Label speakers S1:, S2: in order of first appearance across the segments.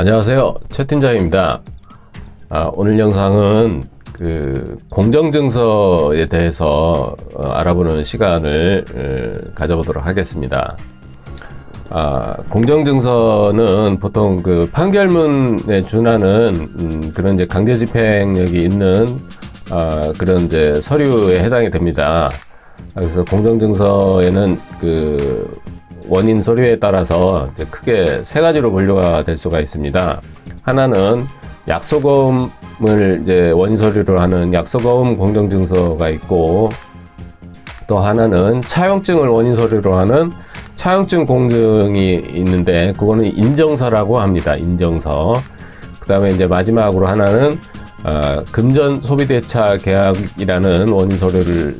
S1: 안녕하세요, 최 팀장입니다. 오늘 영상은 공정증서에 대해서 알아보는 시간을 가져보도록 하겠습니다. 공정증서는 보통 판결문에 준하는 그런 이제 강제집행력이 있는 그런 이제 서류에 해당이 됩니다. 그래서 공정증서에는 원인 서류에 따라서 이제 크게 세 가지로 분류가 될 수가 있습니다. 하나는 약소거음을 이제 원인 서류로 하는 약소거음 공정증서가 있고, 또 하나는 차용증을 원인 서류로 하는 차용증 공증이 있는데, 그거는 인정서라고 합니다. 인정서. 그 다음에 이제 마지막으로 하나는 금전 소비대차 계약이라는 원인 서류를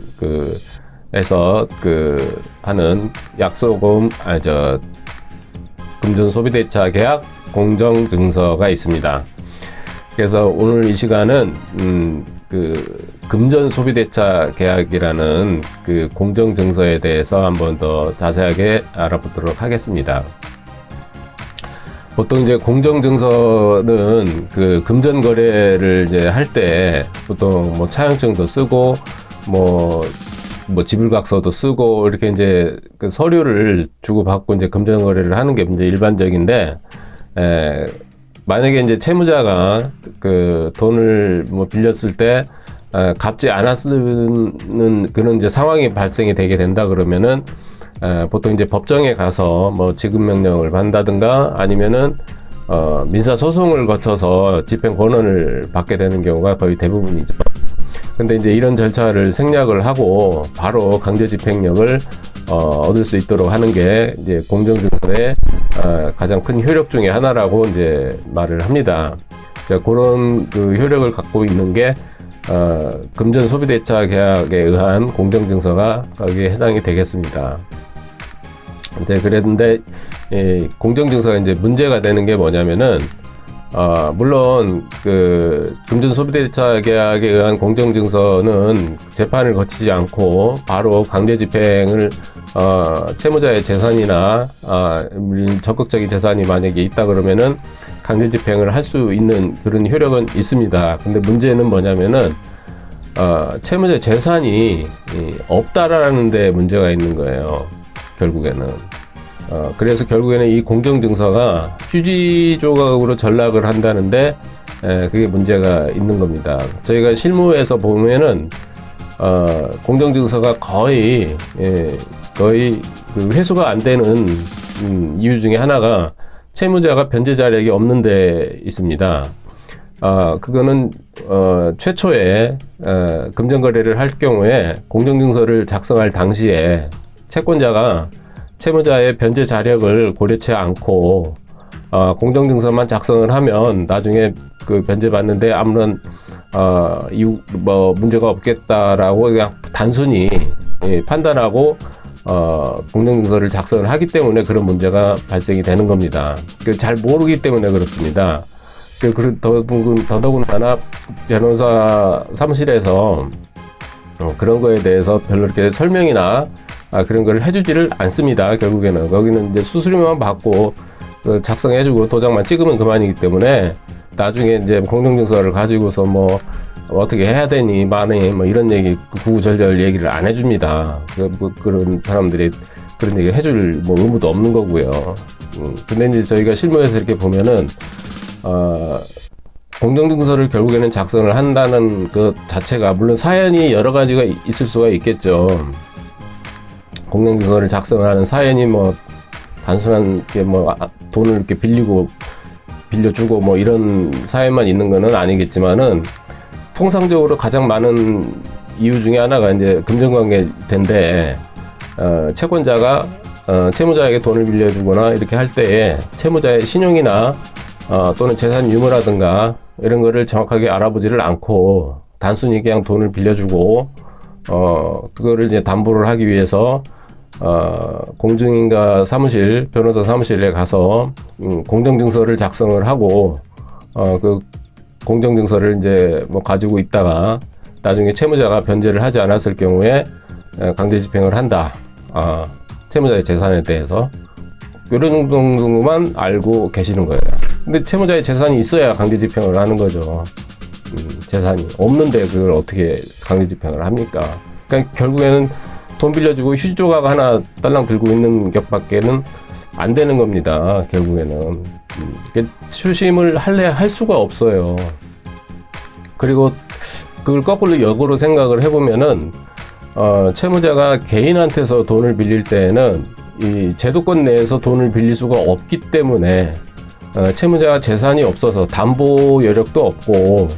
S1: 해서 하는 약소거음 금전 소비대차 계약 공정증서가 있습니다. 그래서 오늘 이 시간은 금전 소비대차 계약이라는 공정증서에 대해서 한번 더 자세하게 알아보도록 하겠습니다. 보통 이제 공정증서는 금전 거래를 이제 할 때 보통 뭐 차용증도 쓰고 뭐 지불각서도 쓰고 이렇게 이제 서류를 주고받고 이제 금전 거래를 하는 게 이제 일반적인데, 만약에 이제 채무자가 돈을 빌렸을 때 갚지 않았는 그런 이제 상황이 발생이 되게 된다 그러면은 보통 이제 법정에 가서 뭐 지급 명령을 받는다든가 아니면은 민사 소송을 거쳐서 집행 권한을 받게 되는 경우가 거의 대부분이죠. 근데 이제 이런 절차를 생략을 하고 바로 강제 집행력을 얻을 수 있도록 하는 게 이제 공정증서의 가장 큰 효력 중에 하나라고 이제 말을 합니다. 그런 효력을 갖고 있는 게 금전 소비대차 계약에 의한 공정증서가 거기에 해당이 되겠습니다. 그랬는데 공정증서가 이제 문제가 되는 게 뭐냐면은, 물론 금전 소비대차 계약에 의한 공정증서는 재판을 거치지 않고 바로 강제 집행을 채무자의 재산이나 적극적인 재산이 만약에 있다 그러면은 강제 집행을 할 수 있는 그런 효력은 있습니다. 근데 문제는 뭐냐면은 채무자의 재산이 없다라는 데 문제가 있는 거예요, 결국에는. 그래서 결국에는 이 공정증서가 휴지 조각으로 전락을 한다는데 그게 문제가 있는 겁니다. 저희가 실무에서 보면은 공정증서가 거의 회수가 안 되는 이유 중에 하나가 채무자가 변제 자력이 없는 데 있습니다. 그거는 최초에 금전거래를 할 경우에 공정증서를 작성할 당시에 채권자가 채무자의 변제 자력을 고려치 않고 공정증서만 작성을 하면 나중에 변제받는데 아무런 문제가 없겠다라고 그냥 단순히 판단하고 공정증서를 작성을 하기 때문에 그런 문제가 발생이 되는 겁니다. 잘 모르기 때문에 그렇습니다. 더더군다나 변호사 사무실에서 그런 거에 대해서 별로 이렇게 설명이나 그런 걸 해주지를 않습니다. 결국에는 거기는 이제 수수료만 받고 작성해주고 도장만 찍으면 그만이기 때문에 나중에 이제 공정증서를 가지고서 뭐 어떻게 해야 되니 만에 뭐 이런 얘기 구구절절 얘기를 안 해줍니다. 그런 사람들이 그런 얘기 해줄 의무도 없는 거고요. 근데 이제 저희가 실무에서 이렇게 보면은 공정증서를 결국에는 작성을 한다는 것 자체가 물론 사연이 여러 가지가 있을 수가 있겠죠. 공정증서를 작성하는 사연이 단순한 게 돈을 이렇게 빌려주고 이런 사연만 있는 거는 아니겠지만은, 통상적으로 가장 많은 이유 중에 하나가 이제 금전관계인데, 채권자가 채무자에게 돈을 빌려주거나 이렇게 할 때에 채무자의 신용이나 또는 재산 유무라든가 이런 거를 정확하게 알아보지를 않고 단순히 그냥 돈을 빌려주고 그거를 이제 담보를 하기 위해서 공증인가 사무실, 변호사 사무실에 가서 공정증서를 작성을 하고 그 공정증서를 이제 가지고 있다가 나중에 채무자가 변제를 하지 않았을 경우에 강제집행을 한다. 채무자의 재산에 대해서 이런 정도만 알고 계시는 거예요. 근데 채무자의 재산이 있어야 강제집행을 하는 거죠. 재산이 없는데 그걸 어떻게 강제집행을 합니까? 그러니까 결국에는 돈 빌려주고 휴지 조각 하나 딸랑 들고 있는 격밖에는 안 되는 겁니다. 결국에는 추심을 할 수가 없어요. 그리고 그걸 거꾸로 역으로 생각을 해보면은 채무자가 개인한테서 돈을 빌릴 때에는 이 제도권 내에서 돈을 빌릴 수가 없기 때문에 채무자가 재산이 없어서 담보 여력도 없고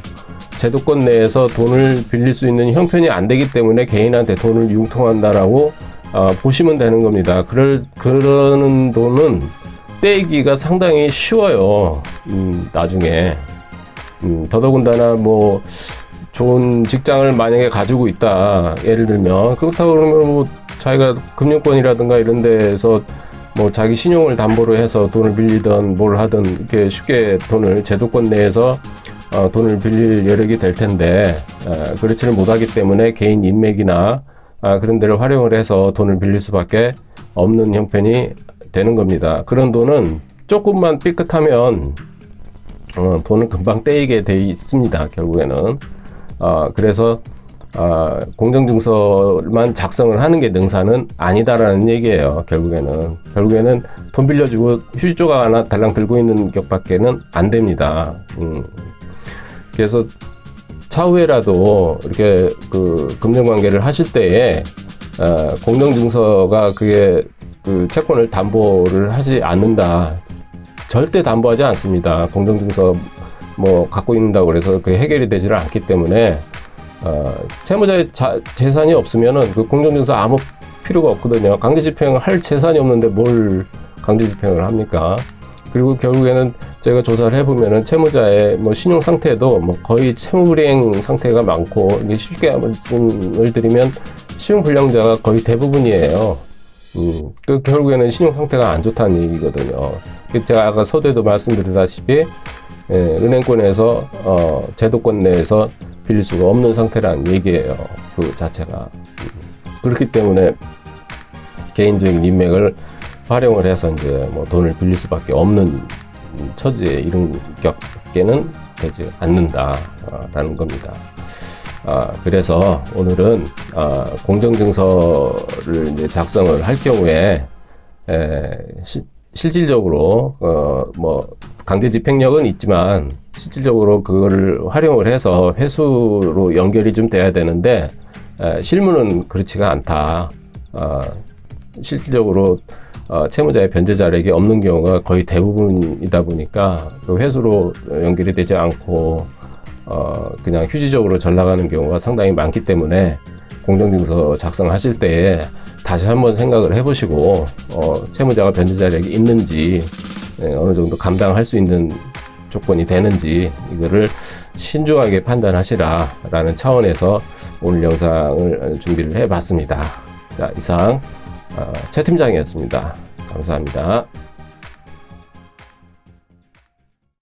S1: 제도권 내에서 돈을 빌릴 수 있는 형편이 안 되기 때문에 개인한테 돈을 융통한다라고 보시면 되는 겁니다. 그러는 돈은 떼기가 상당히 쉬워요. 나중에 더더군다나 뭐 좋은 직장을 만약에 가지고 있다, 예를 들면 그렇다고 그러면 뭐 자기가 금융권이라든가 이런 데에서 뭐 자기 신용을 담보로 해서 돈을 빌리던 뭘 하든 이렇게 쉽게 돈을 제도권 내에서 돈을 빌릴 여력이 될 텐데 그렇지를 못하기 때문에 개인 인맥이나 그런 데를 활용을 해서 돈을 빌릴 수밖에 없는 형편이 되는 겁니다. 그런 돈은 조금만 삐끗하면 돈은 금방 떼이게 돼 있습니다. 결국에는 그래서 공정증서만 작성을 하는 게 능사는 아니다라는 얘기예요. 결국에는 돈 빌려주고 휴지 조각 하나 달랑 들고 있는 격밖에는 안 됩니다. 그래서 차후에라도 이렇게 그 금전관계를 하실 때에 공정증서가 그게 그 채권을 담보를 하지 않는다. 절대 담보하지 않습니다. 공정증서 뭐 갖고 있는다고 그래서 그게 해결이 되지를 않기 때문에 채무자의 재산이 없으면은 그 공정증서 아무 필요가 없거든요. 강제집행을 할 재산이 없는데 뭘 강제집행을 합니까? 그리고 결국에는 제가 조사를 해보면은 채무자의 뭐 신용 상태도 뭐 거의 채무불이행 상태가 많고, 이게 쉽게 말씀을 드리면 신용불량자가 거의 대부분이에요. 그 결국에는 신용 상태가 안 좋다는 얘기거든요. 제가 아까 서두에도 말씀드리다시피 은행권에서 제도권 내에서 빌릴 수가 없는 상태라는 얘기예요. 그 자체가. 그렇기 때문에 개인적인 인맥을 활용을 해서 이제 뭐 돈을 빌릴 수밖에 없는 처지에 이른 격께는 되지 않는다라는 겁니다. 그래서 오늘은 공정증서를 이제 작성을 할 경우에 실질적으로 뭐 강제집행력은 있지만 실질적으로 그거를 활용을 해서 회수로 연결이 좀 돼야 되는데 실무는 그렇지가 않다. 실질적으로 채무자의 변제 자력이 없는 경우가 거의 대부분이다 보니까 그 회수로 연결이 되지 않고 그냥 휴지적으로 잘 나가는 경우가 상당히 많기 때문에 공정증서 작성하실 때에 다시 한번 생각을 해보시고 채무자가 변제 자력이 있는지 어느 정도 감당할 수 있는 조건이 되는지 이거를 신중하게 판단하시라라는 차원에서 오늘 영상을 준비를 해봤습니다. 자, 이상 최 팀장이었습니다. 감사합니다.